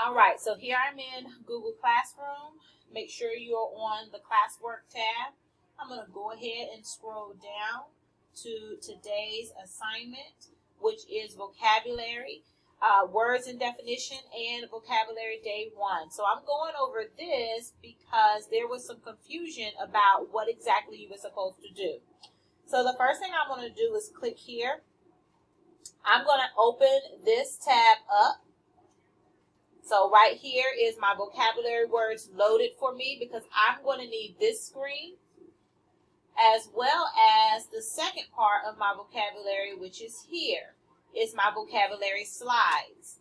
All right, so here I'm in Google Classroom. Make sure you're on the classwork tab. I'm going to go ahead and scroll down to today's assignment, which is vocabulary, words and definition, and vocabulary day 1. So I'm going over this because there was some confusion about what exactly you were supposed to do. So the first thing I'm going to do is click here. I'm going to open this tab up. So right here is my vocabulary words loaded for me because I'm going to need this screen as well as the second part of my vocabulary, which is here. It's my vocabulary slides.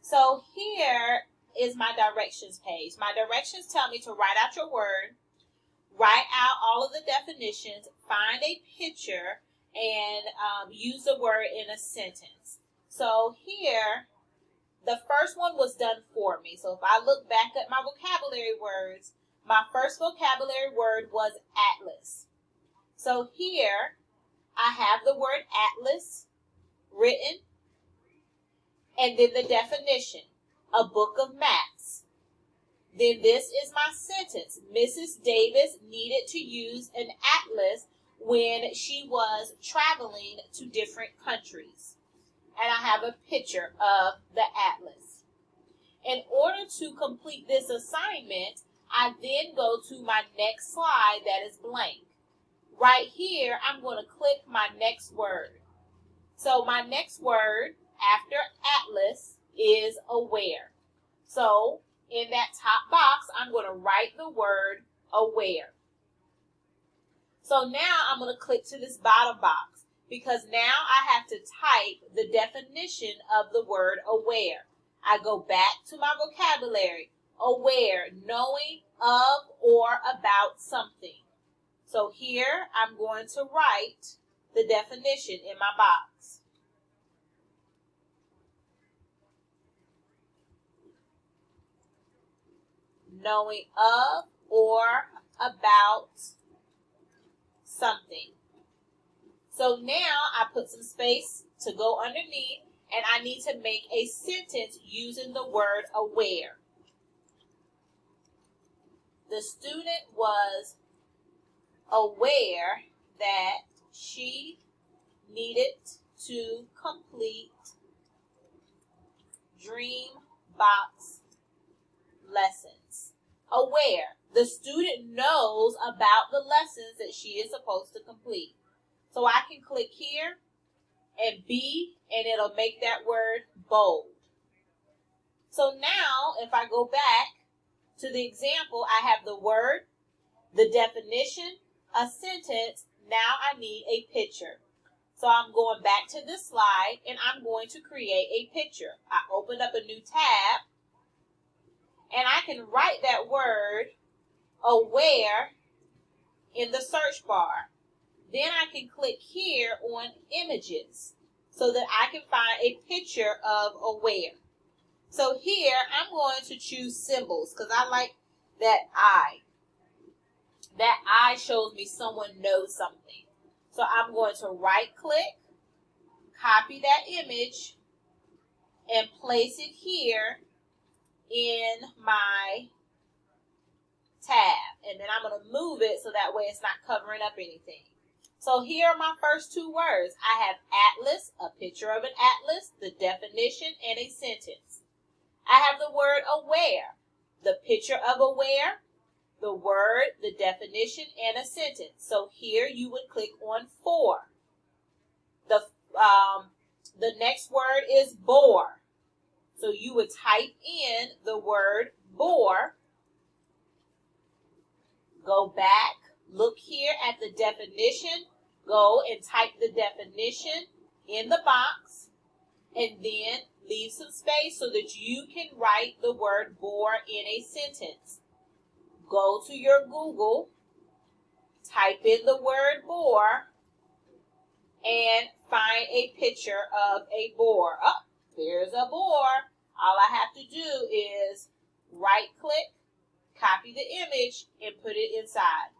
So here is my directions page. My directions tell me to write out your word, write out all of the definitions, find a picture, and use the word in a sentence. So here, the first one was done for me. So if I look back at my vocabulary words, my first vocabulary word was atlas. So here, I have the word atlas written, and then the definition, a book of maps. Then this is my sentence. Mrs. Davis needed to use an atlas when she was traveling to different countries. And I have a picture of the atlas. In order to complete this assignment, I then go to my next slide that is blank. Right here, I'm going to click my next word. So my next word after atlas is aware. So in that top box, I'm going to write the word aware. So now I'm going to click to this bottom box because now I have to type the definition of the word aware. I go back to my vocabulary. Aware, knowing of or about something. So here I'm going to write the definition in my box. Knowing of or about something. So now I put some space to go underneath, and I need to make a sentence using the word aware. The student was aware that she needed to complete Dreambox lessons. Aware. The student knows about the lessons that she is supposed to complete. So I can click here and B, and it'll make that word bold. So now, if I go back to the example, I have the word, the definition, a sentence. Now I need a picture. So I'm going back to this slide, and I'm going to create a picture. I opened up a new tab, and I can write that word aware in the search bar. Then I can click here on images so that I can find a picture of aware. So here I'm going to choose symbols because I like that eye. That eye shows me someone knows something. So I'm going to right click, copy that image, and place it here in my tab. And then I'm going to move it so that way it's not covering up anything. So here are my first two words. I have atlas, a picture of an atlas, the definition, and a sentence. I have the word aware, the picture of aware, the word, the definition, and a sentence. So here you would click on for. The next word is bore. So you would type in the word bore. Go back, look here at the definition, go and type the definition in the box, and then leave some space so that you can write the word bore in a sentence. Go to your Google, type in the word bore, and find a picture of a boar. Oh, there's a boar. All I have to do is right click, copy the image, and put it inside.